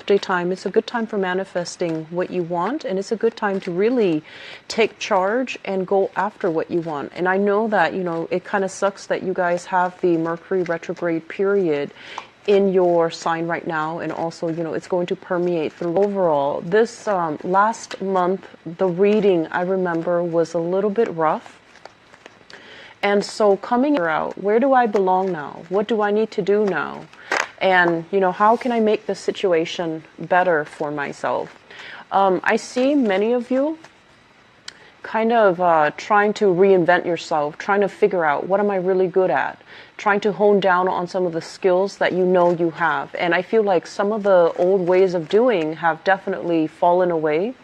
birthday time. It's a good time for manifesting what you want, and it's a good time to really take charge and go after what you want. And I know that, you know, it kind of sucks that you guys have the Mercury retrograde period in your sign right now, and also, you know, it's going to permeate through. Overall, this last month, the reading, I remember, was a little bit rough. And so coming out, where do I belong now? What do I need to do now? And, you know, how can I make the situation better for myself? I see many of you kind of trying to reinvent yourself, trying to figure out, what am I really good at? Trying to hone down on some of the skills that you know you have. And I feel like some of the old ways of doing have definitely fallen away.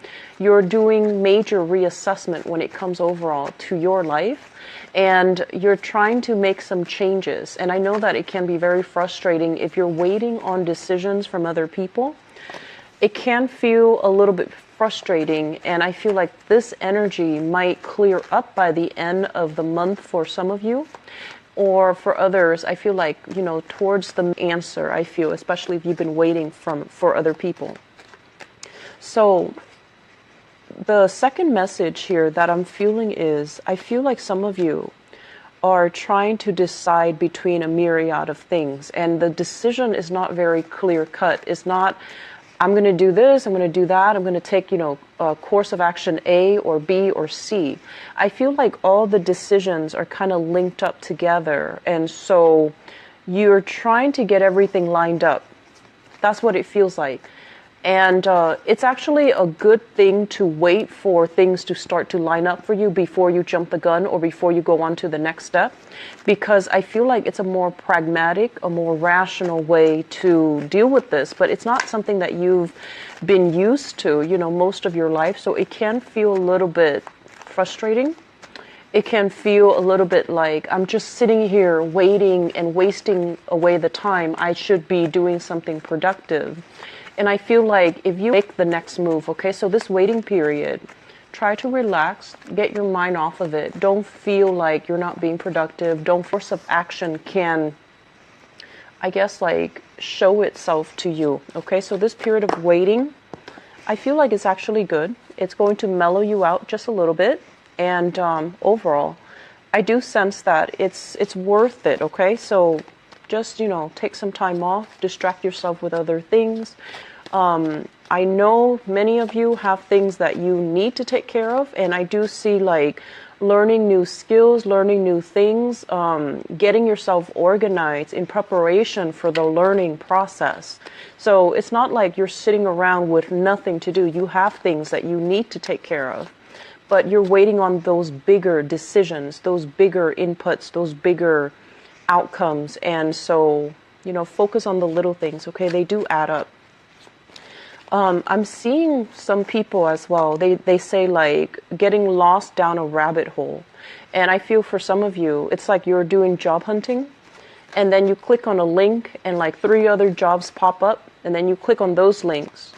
You're doing major reassessment when it comes overall to your life, and you're trying to make some changes. And I know that it can be very frustrating if you're waiting on decisions from other people. It can feel a little bit frustrating, and I feel like this energy might clear up by the end of the month for some of you, or for others, I feel like, you know, towards the answer, I feel, especially if you've been waiting for other people. So the second message here that I'm feeling is, I feel like some of you are trying to decide between a myriad of things, and the decision is not very clear cut. It's not, I'm going to do this, I'm going to do that, I'm going to take, you know, a course of action A or B or C. I feel like all the decisions are kind of linked up together, and so you're trying to get everything lined up. That's what it feels like. And it's actually a good thing to wait for things to start to line up for you before you jump the gun or before you go on to the next step, because I feel like it's a more pragmatic, a more rational way to deal with this, but it's not something that you've been used to, you know, most of your life, so it can feel a little bit frustrating. It can feel a little bit like, I'm just sitting here waiting and wasting away the time. I should be doing something productive. And I feel like if you make the next move, okay, so this waiting period, try to relax, get your mind off of it. Don't feel like you're not being productive. Don't force of action can, I guess, like show itself to you, okay? So this period of waiting, I feel like it's actually good. It's going to mellow you out just a little bit. And overall, I do sense that it's worth it, okay? So just, you know, take some time off, distract yourself with other things. I know many of you have things that you need to take care of, and I do see like learning new skills, learning new things, getting yourself organized in preparation for the learning process. So it's not like you're sitting around with nothing to do. You have things that you need to take care of, but you're waiting on those bigger decisions, those bigger inputs, those bigger outcomes. And so, you know, focus on the little things, okay? They do add up. I'm seeing some people as well, they say like getting lost down a rabbit hole. And I feel for some of you, it's like you're doing job hunting, and then you click on a link and like 3 other jobs pop up, and then you click on those links,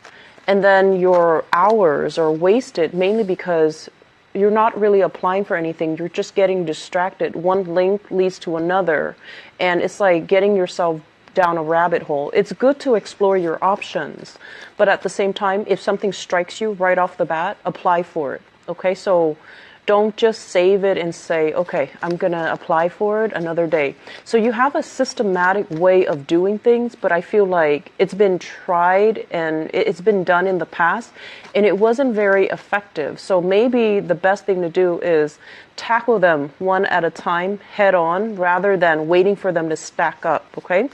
and then your hours are wasted mainly because you're not really applying for anything. You're just getting distracted. One link leads to another, and it's like getting yourself down a rabbit hole. It's good to explore your options, but at the same time, if something strikes you right off the bat, apply for it. Okay, so don't just save it and say, okay, I'm gonna apply for it another day. So you have a systematic way of doing things, but I feel like it's been tried and it's been done in the past, and it wasn't very effective. So maybe the best thing to do is tackle them one at a time, head on, rather than waiting for them to stack up, okay?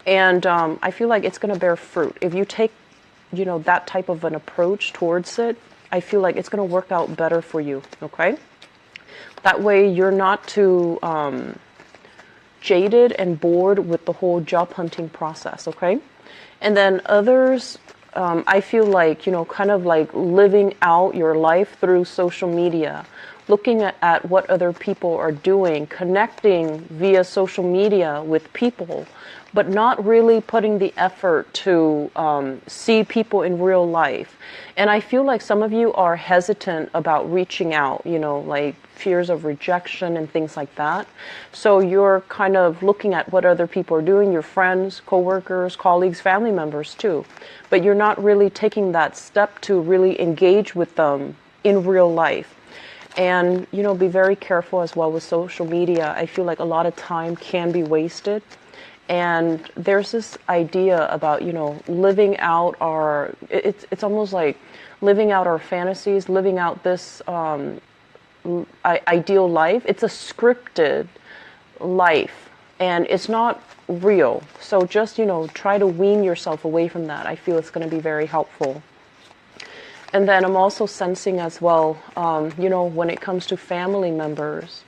And I feel like it's gonna bear fruit. If you take, you know, that type of an approach towards it, I feel like it's going to work out better for you, okay? That way you're not too jaded and bored with the whole job hunting process, okay? And then others, I feel like, you know, kind of like living out your life through social media, looking at what other people are doing, connecting via social media with people, but not really putting the effort to see people in real life. And I feel like some of you are hesitant about reaching out, you know, like fears of rejection and things like that. So you're kind of looking at what other people are doing, your friends, coworkers, colleagues, family members too. But you're not really taking that step to really engage with them in real life. And, you know, be very careful as well with social media. I feel like a lot of time can be wasted. And there's this idea about, you know, living out our, it's almost like living out our fantasies, living out this ideal life. It's a scripted life and it's not real. So just, you know, try to wean yourself away from that. I feel it's going to be very helpful. And then I'm also sensing as well, you know, when it comes to family members,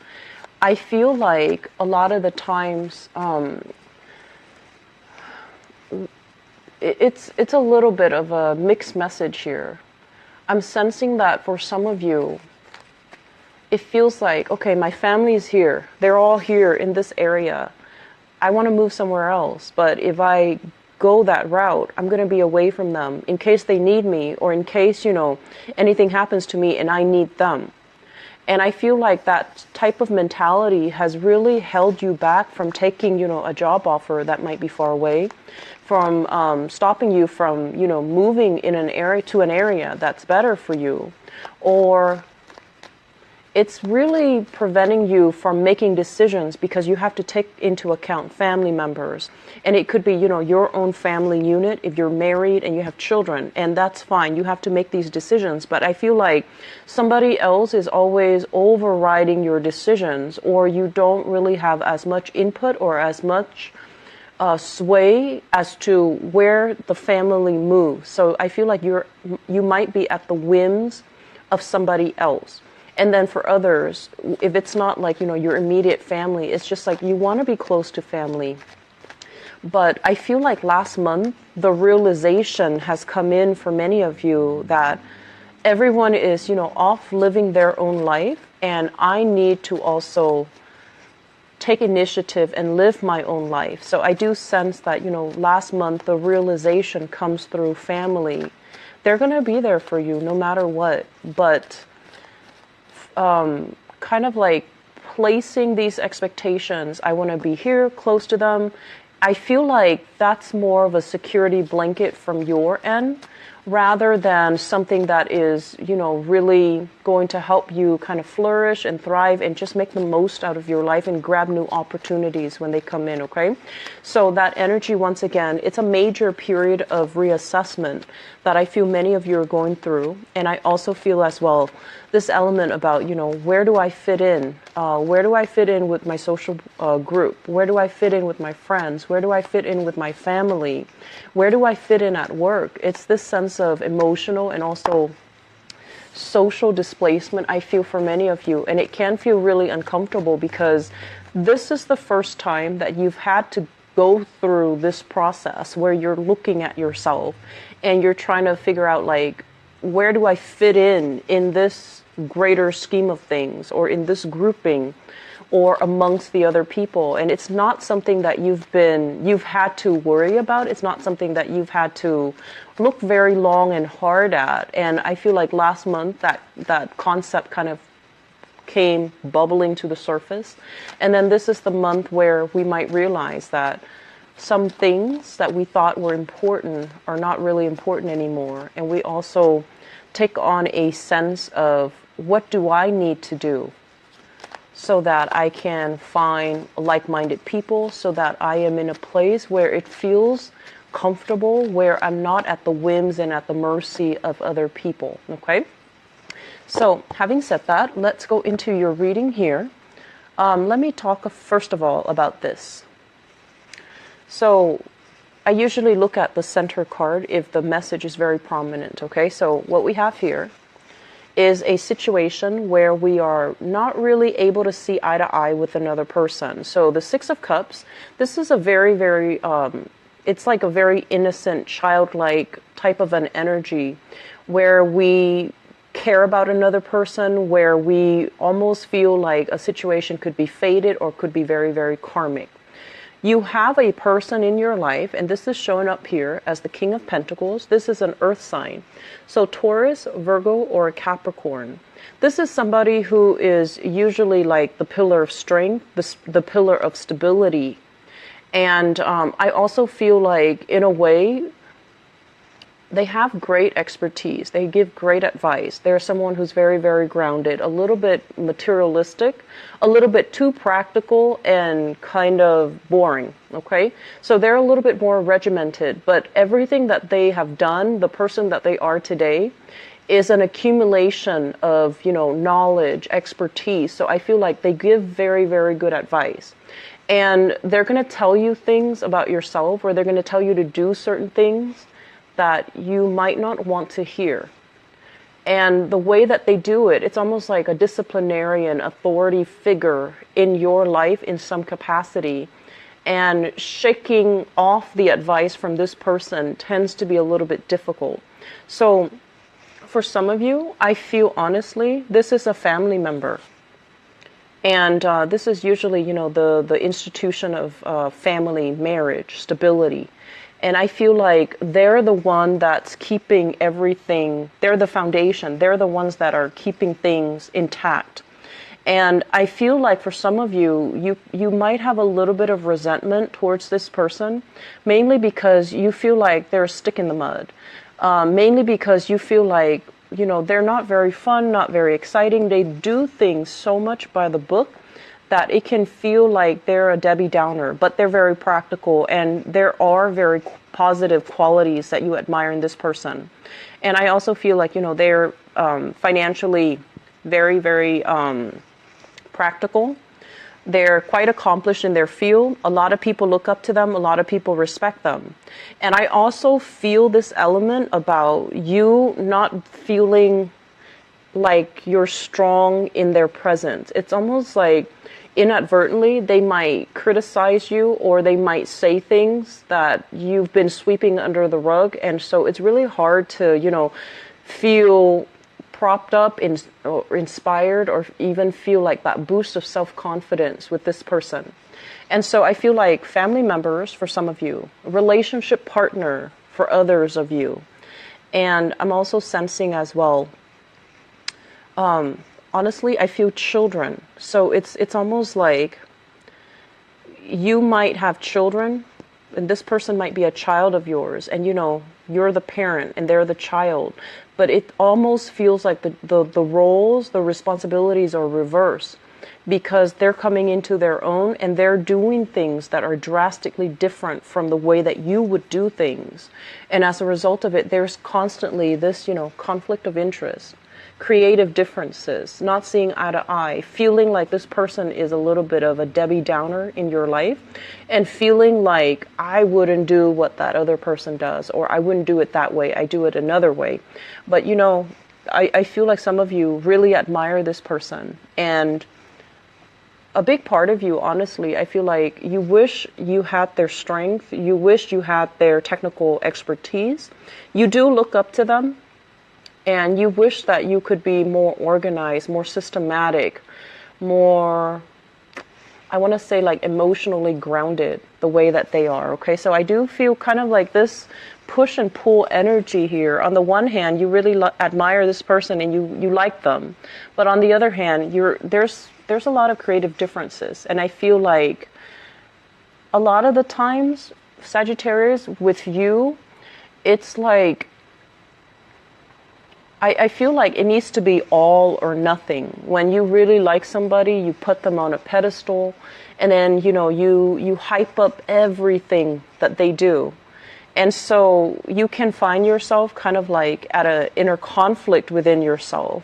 I feel like a lot of the times, it's a little bit of a mixed message here. I'm sensing that for some of you, it feels like, okay, my family is here. They're all here in this area. I want to move somewhere else. But if I go that route, I'm going to be away from them in case they need me or in case, you know, anything happens to me and I need them. And I feel like that type of mentality has really held you back from taking, you know, a job offer that might be far away, from stopping you from, you know, moving in an area to an area that's better for you, or it's really preventing you from making decisions because you have to take into account family members. And it could be, you know, your own family unit if you're married and you have children, and that's fine. You have to make these decisions. But I feel like somebody else is always overriding your decisions, or you don't really have as much input or as much sway as to where the family moves. So I feel like you might be at the whims of somebody else. And then for others, if it's not like, you know, your immediate family, it's just like you want to be close to family. But I feel like last month, the realization has come in for many of you that everyone is, you know, off living their own life. And I need to also take initiative and live my own life. So I do sense that, you know, last month, the realization comes through family. They're going to be there for you no matter what. But kind of like placing these expectations. I want to be here, close to them. I feel like that's more of a security blanket from your end rather than something that is, you know, really going to help you kind of flourish and thrive and just make the most out of your life and grab new opportunities when they come in, okay? So that energy, once again, it's a major period of reassessment that I feel many of you are going through. And I also feel as well this element about, you know, where do I fit in? Where do I fit in with my social group? Where do I fit in with my friends? Where do I fit in with my family? Where do I fit in at work? It's this sense of emotional and also social displacement I feel for many of you. And it can feel really uncomfortable because this is the first time that you've had to go through this process where you're looking at yourself and you're trying to figure out, like, where do I fit in this greater scheme of things, or in this grouping, or amongst the other people. And it's not something that you've had to worry about. It's not something that you've had to look very long and hard at. And I feel like last month that concept kind of came bubbling to the surface. And then this is the month where we might realize that some things that we thought were important are not really important anymore. And we also take on a sense of, what do I need to do so that I can find like-minded people, so that I am in a place where it feels comfortable, where I'm not at the whims and at the mercy of other people, okay? So having said that, let's go into your reading here. Let me talk first of all about this. So I usually look at the center card if the message is very prominent, okay? So what we have here is a situation where we are not really able to see eye to eye with another person. So the Six of Cups, this is a very, very, it's like a very innocent, childlike type of an energy where we care about another person, where we almost feel like a situation could be fated or could be very, very karmic. You have a person in your life, and this is showing up here as the King of Pentacles. This is an earth sign. So Taurus, Virgo, or Capricorn. This is somebody who is usually like the pillar of strength, the pillar of stability. And I also feel like, in a way, they have great expertise. They give great advice. They're someone who's very, very grounded, a little bit materialistic, a little bit too practical, and kind of boring, okay? So they're a little bit more regimented, but everything that they have done, the person that they are today, is an accumulation of, knowledge, expertise. So I feel like they give very, very good advice. And they're going to tell you things about yourself, or they're going to tell you to do certain things that you might not want to hear. And the way that they do it, it's almost like a disciplinarian authority figure in your life in some capacity. And shaking off the advice from this person tends to be a little bit difficult. So for some of you, I feel honestly, this is a family member. And this is usually, the institution of family, marriage, stability. And I feel like they're the one that's keeping everything, they're the foundation, they're the ones that are keeping things intact. And I feel like for some of you, you might have a little bit of resentment towards this person, mainly because you feel like they're a stick in the mud. Mainly because you feel like, they're not very fun, not very exciting. They do things so much by the book that it can feel like they're a Debbie Downer, but they're very practical, and there are very positive qualities that you admire in this person. And I also feel like, they're financially very, very practical. They're quite accomplished in their field. A lot of people look up to them. A lot of people respect them. And I also feel this element about you not feeling like you're strong in their presence. It's almost like inadvertently they might criticize you, or they might say things that you've been sweeping under the rug. And so it's really hard to, feel propped up or inspired, or even feel like that boost of self-confidence with this person. And so I feel like family members for some of you, relationship partner for others of you. And I'm also sensing as well, honestly, I feel children. So it's almost like you might have children, and this person might be a child of yours, and you're the parent and they're the child. But it almost feels like the roles, the responsibilities are reversed, because they're coming into their own and they're doing things that are drastically different from the way that you would do things. And as a result of it, there's constantly this, conflict of interest, creative differences, not seeing eye to eye, feeling like this person is a little bit of a Debbie Downer in your life, and feeling like I wouldn't do what that other person does, or I wouldn't do it that way, I do it another way. But I feel like some of you really admire this person, and a big part of you, honestly, I feel like you wish you had their strength, you wish you had their technical expertise. You do look up to them, and you wish that you could be more organized, more systematic, more, I want to say, like emotionally grounded the way that they are, okay? So I do feel kind of like this push and pull energy here. On the one hand, you really admire this person and you like them. But on the other hand, there's a lot of creative differences. And I feel like a lot of the times, Sagittarius, with you, it's like, I feel like it needs to be all or nothing. When you really like somebody, you put them on a pedestal, and then, you hype up everything that they do. And so you can find yourself kind of like at an inner conflict within yourself,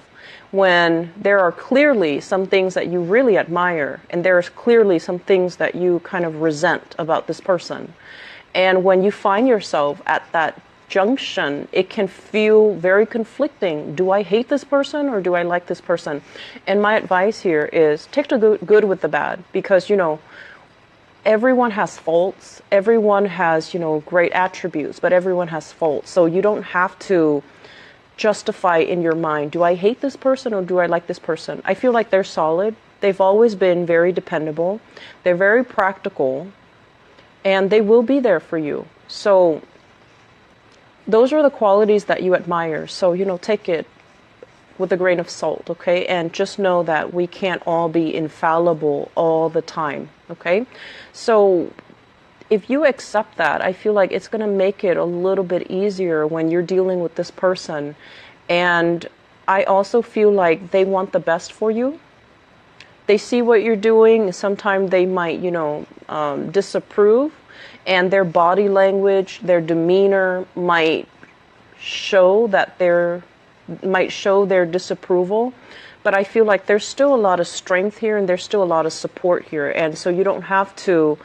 when there are clearly some things that you really admire, and there's clearly some things that you kind of resent about this person. And when you find yourself at that junction, it can feel very conflicting. Do I hate this person, or do I like this person? And my advice here is take the good with the bad, because, everyone has faults. Everyone has, great attributes, but everyone has faults. So you don't have to justify in your mind, do I hate this person or do I like this person? I feel like they're solid. They've always been very dependable. They're very practical. and they will be there for you. So those are the qualities that you admire. So, take it with a grain of salt, okay? And just know that we can't all be infallible all the time, okay? So if you accept that, I feel like it's going to make it a little bit easier when you're dealing with this person. And I also feel like they want the best for you. They see what you're doing. Sometimes they might, disapprove, and their body language, their demeanor might show their disapproval. But I feel like there's still a lot of strength here, and there's still a lot of support here. And so you don't have to,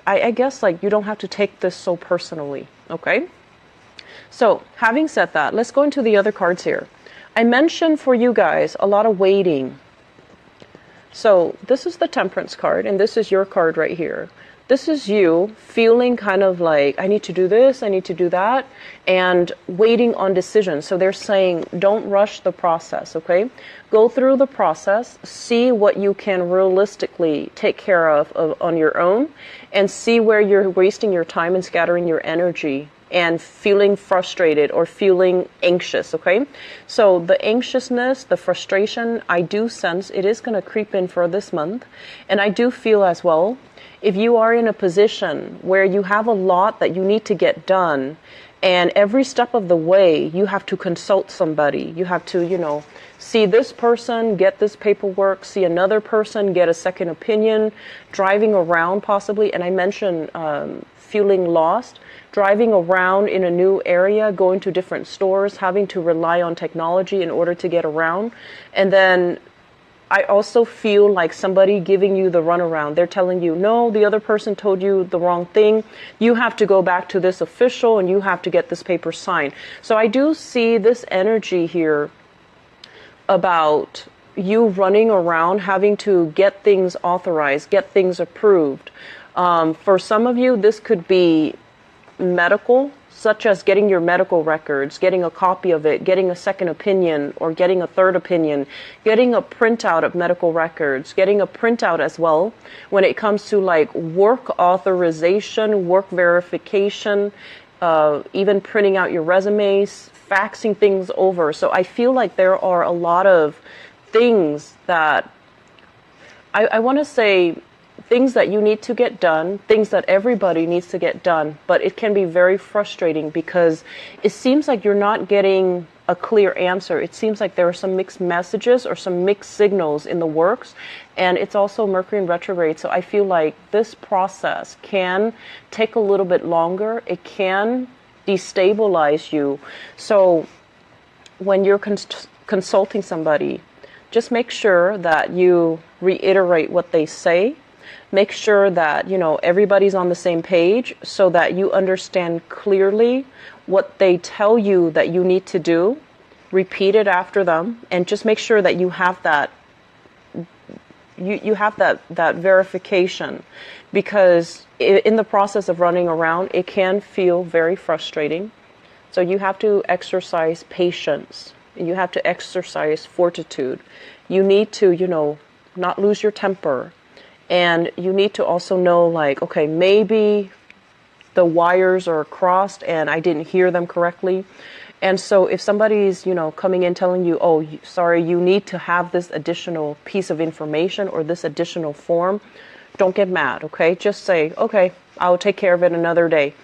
I guess, like, you don't have to take this so personally, okay? So having said that, let's go into the other cards here. I mentioned for you guys a lot of waiting. So this is the Temperance card, and this is your card right here. This is you feeling kind of like, I need to do this, I need to do that, and waiting on decisions. So they're saying, don't rush the process, okay? Go through the process, see what you can realistically take care of on your own, and see where you're wasting your time and scattering your energy and feeling frustrated or feeling anxious, okay? So the anxiousness, the frustration, I do sense it is going to creep in for this month. And I do feel as well, if you are in a position where you have a lot that you need to get done, and every step of the way you have to consult somebody, you have to, see this person, get this paperwork, see another person, get a second opinion, driving around possibly, and I mentioned feeling lost, driving around in a new area, going to different stores, having to rely on technology in order to get around. And then I also feel like somebody giving you the runaround. They're telling you, no, the other person told you the wrong thing. You have to go back to this official and you have to get this paper signed. So I do see this energy here about you running around, having to get things authorized, get things approved. For some of you, this could be medical, such as getting your medical records, getting a copy of it, getting a second opinion or getting a third opinion, getting a printout of medical records, getting a printout as well when it comes to like work authorization, work verification, even printing out your resumes, faxing things over. So I feel like there are a lot of things that I want to say, things that you need to get done, things that everybody needs to get done, but it can be very frustrating because it seems like you're not getting a clear answer. It seems like there are some mixed messages or some mixed signals in the works, and it's also Mercury in retrograde. So I feel like this process can take a little bit longer. It can destabilize you. So when you're consulting somebody, just make sure that you reiterate what they say. Make sure that, everybody's on the same page so that you understand clearly what they tell you that you need to do. Repeat it after them and just make sure that you have that you have that verification, because in the process of running around, it can feel very frustrating. So you have to exercise patience. You have to exercise fortitude. You need to, not lose your temper. And you need to also know, like, okay, maybe the wires are crossed and I didn't hear them correctly. And so if somebody's, coming in telling you, oh, sorry, you need to have this additional piece of information or this additional form, don't get mad, okay? Just say, okay, I'll take care of it another day.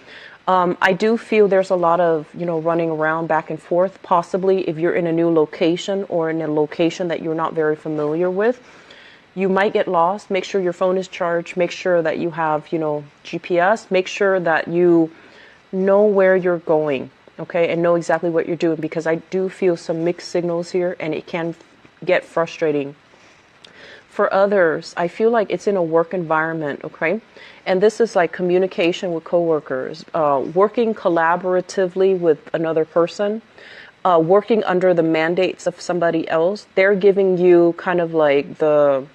I do feel there's a lot of, running around back and forth, possibly if you're in a new location or in a location that you're not very familiar with. You might get lost. Make sure your phone is charged. Make sure that you have, GPS. Make sure that you know where you're going, okay, and know exactly what you're doing, because I do feel some mixed signals here and it can get frustrating. For others, I feel like it's in a work environment, okay, and this is like communication with coworkers, working collaboratively with another person, working under the mandates of somebody else. They're giving you kind of like the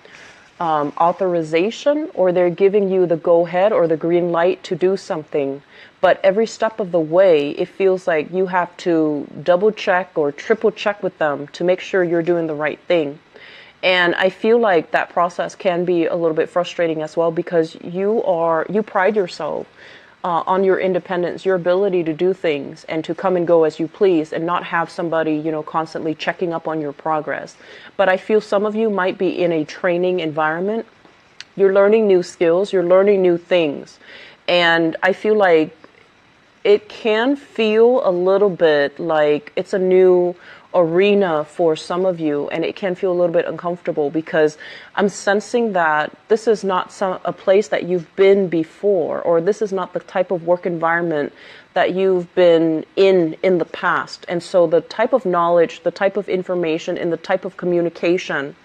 authorization, or they're giving you the go ahead or the green light to do something. But every step of the way, it feels like you have to double check or triple check with them to make sure you're doing the right thing. And I feel like that process can be a little bit frustrating as well, because you pride yourself on your independence, your ability to do things and to come and go as you please, and not have somebody, constantly checking up on your progress. But I feel some of you might be in a training environment. You're learning new skills, you're learning new things. And I feel like it can feel a little bit like it's a new arena for some of you, and it can feel a little bit uncomfortable, because I'm sensing that this is not a place that you've been before, or this is not the type of work environment that you've been in the past. And so the type of knowledge, the type of information, and the type of communication,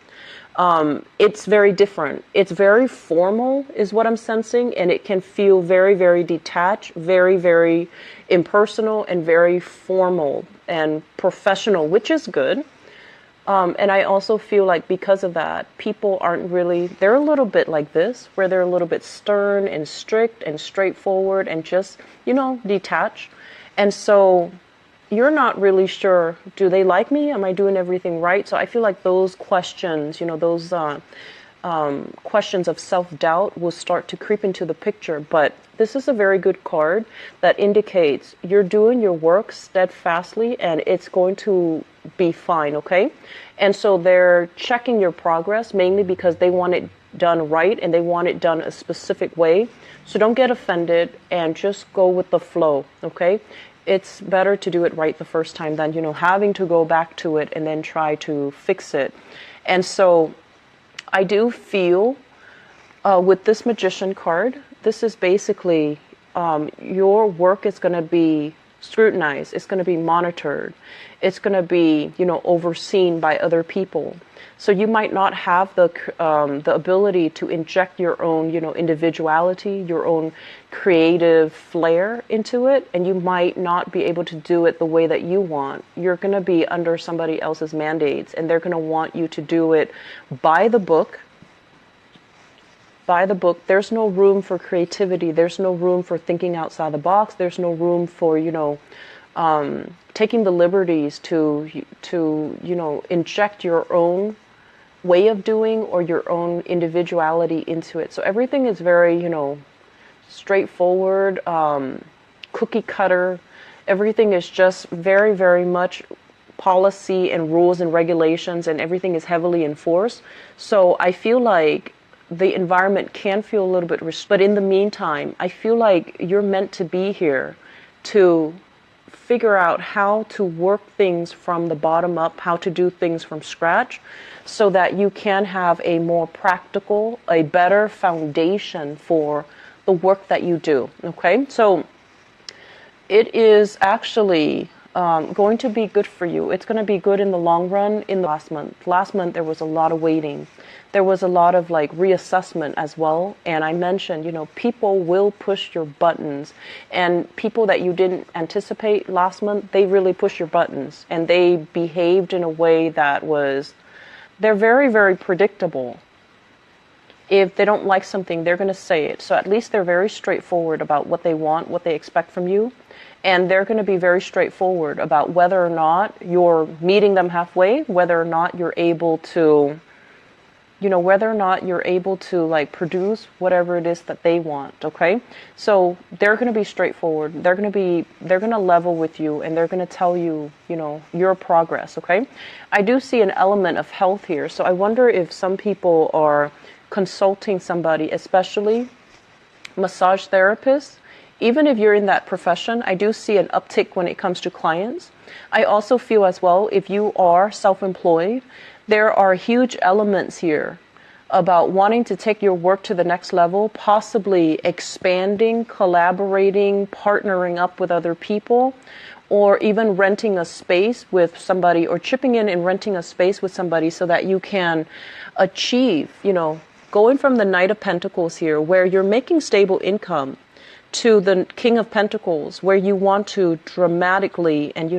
it's very different. It's very formal is what I'm sensing, and it can feel very, very detached, very, very impersonal, and very formal and professional, which is good. And I also feel like because of that, people aren't really, they're a little bit like this, where they're a little bit stern and strict and straightforward and just, detached. And so you're not really sure, do they like me? Am I doing everything right? So I feel like those questions, those questions of self-doubt will start to creep into the picture. But this is a very good card that indicates you're doing your work steadfastly, and it's going to be fine, okay? And so they're checking your progress mainly because they want it done right, and they want it done a specific way. So don't get offended and just go with the flow, okay? It's better to do it right the first time than, having to go back to it and then try to fix it. And so I do feel with this Magician card, this is basically your work is going to be scrutinized. It's going to be monitored. It's going to be, overseen by other people. So you might not have the ability to inject your own, individuality, your own creative flair into it, and you might not be able to do it the way that you want. You're going to be under somebody else's mandates, and they're going to want you to do it by the book. By the book. There's no room for creativity. There's no room for thinking outside the box. There's no room for, taking the liberties to inject your own way of doing or your own individuality into it. So everything is very, straightforward, cookie cutter. Everything is just very, very much policy and rules and regulations, and everything is heavily enforced. So I feel like the environment can feel a little bit but in the meantime, I feel like you're meant to be here to figure out how to work things from the bottom up, how to do things from scratch, so that you can have a more practical, a better foundation for the work that you do. Okay, so it is actually going to be good for you. It's going to be good in the long run. In the last month there was a lot of waiting. There was a lot of reassessment as well. And I mentioned, people will push your buttons, and people that you didn't anticipate last month, they really push your buttons, and they behaved in a way that they're very, very predictable. If they don't like something, they're going to say it. So at least they're very straightforward about what they want, what they expect from you. And they're going to be very straightforward about whether or not you're meeting them halfway, whether or not you're able to, produce whatever it is that they want, okay? So they're going to be straightforward. They're going to level with you, and they're going to tell you, your progress, okay? I do see an element of health here. So I wonder if some people are consulting somebody, especially massage therapists. Even if you're in that profession, I do see an uptick when it comes to clients. I also feel as well, if you are self-employed, there are huge elements here about wanting to take your work to the next level, possibly expanding, collaborating, partnering up with other people, or even renting a space with somebody, or chipping in and renting a space with somebody so that you can achieve, going from the Knight of Pentacles here, where you're making stable income, to the King of Pentacles, where you want to dramatically, and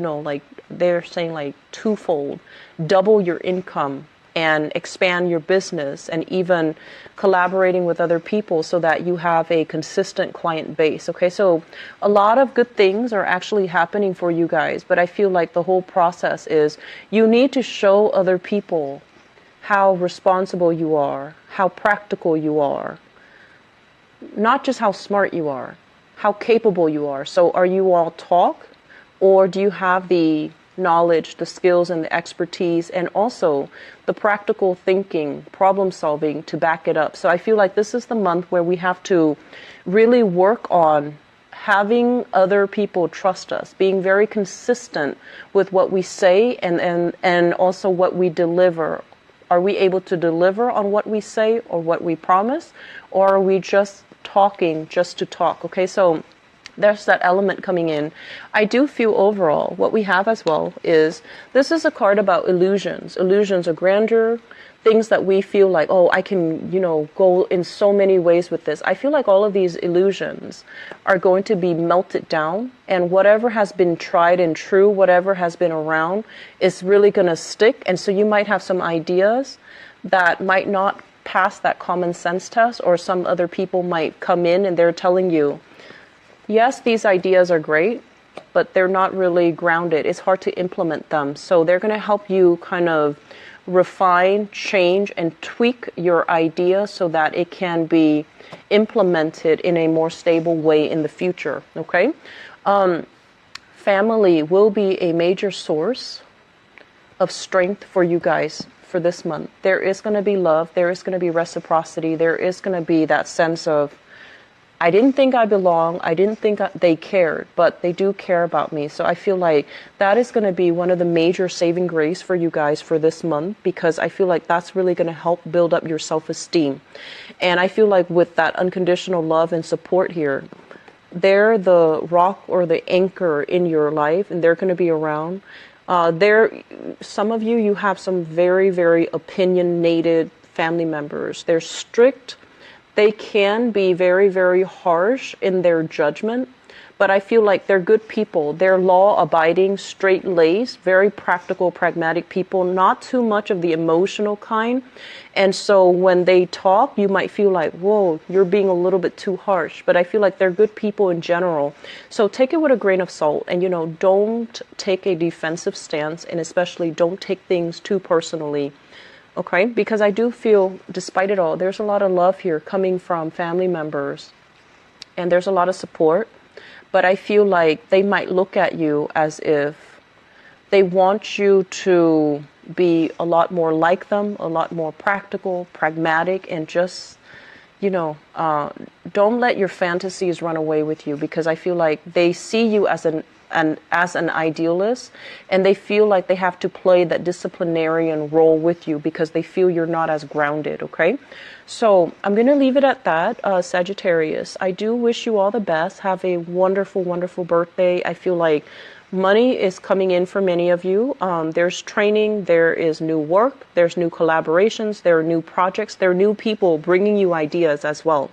they're saying twofold, double your income and expand your business, and even collaborating with other people so that you have a consistent client base. Okay, so a lot of good things are actually happening for you guys, but I feel like the whole process is you need to show other people how responsible you are, how practical you are, not just how smart you are, how capable you are. So are you all talk, or do you have the knowledge, the skills, and the expertise, and also the practical thinking, problem solving to back it up? So I feel like this is the month where we have to really work on having other people trust us, being very consistent with what we say and also what we deliver. Are we able to deliver on what we say or what we promise, or are we just talking just to talk? Okay, so there's that element coming in. I do feel overall what we have as well is this is a card about illusions. Illusions of grandeur, things that we feel like, oh, I can, go in so many ways with this. I feel like all of these illusions are going to be melted down, and whatever has been tried and true, whatever has been around is really going to stick. And so you might have some ideas that might not pass that common sense test, or some other people might come in and they're telling you, yes, these ideas are great, but they're not really grounded. It's hard to implement them. So they're going to help you kind of refine, change, and tweak your idea so that it can be implemented in a more stable way in the future. Okay? Family will be a major source of strength for you guys for this month. There is going to be love. There is going to be reciprocity. There is going to be that sense of, I didn't think I belong. I didn't think they cared, but they do care about me. So I feel like that is going to be one of the major saving grace for you guys for this month, because I feel like that's really going to help build up your self-esteem. And I feel like with that unconditional love and support here, they're the rock or the anchor in your life, and they're going to be around. Some of you have some very, very opinionated family members. They're strict. They can be very, very harsh in their judgment, but I feel like they're good people. They're law-abiding, straight-laced, very practical, pragmatic people, not too much of the emotional kind. And so when they talk, you might feel like, whoa, you're being a little bit too harsh. But I feel like they're good people in general. So take it with a grain of salt, and, don't take a defensive stance, and especially don't take things too personally. Okay, because I do feel, despite it all, there's a lot of love here coming from family members, and there's a lot of support, but I feel like they might look at you as if they want you to be a lot more like them, a lot more practical, pragmatic, and just, don't let your fantasies run away with you, because I feel like they see you as an idealist, and they feel like they have to play that disciplinarian role with you because they feel you're not as grounded. Okay, so I'm going to leave it at that. Sagittarius, I do wish you all the best. Have a wonderful, wonderful birthday. I feel like money is coming in for many of you. There's training, there is new work, there's new collaborations, there are new projects, there are new people bringing you ideas as well.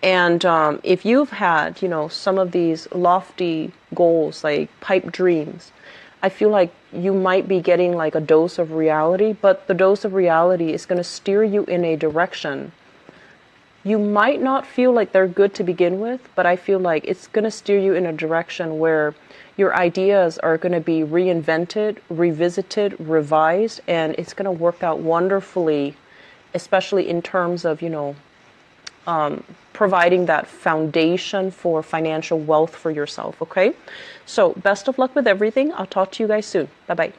And if you've had, some of these lofty goals, like pipe dreams, I feel like you might be getting like a dose of reality, but the dose of reality is going to steer you in a direction. You might not feel like they're good to begin with, but I feel like it's going to steer you in a direction where your ideas are going to be reinvented, revisited, revised, and it's going to work out wonderfully, especially in terms of, providing that foundation for financial wealth for yourself. Okay, so best of luck with everything. I'll talk to you guys soon. Bye bye.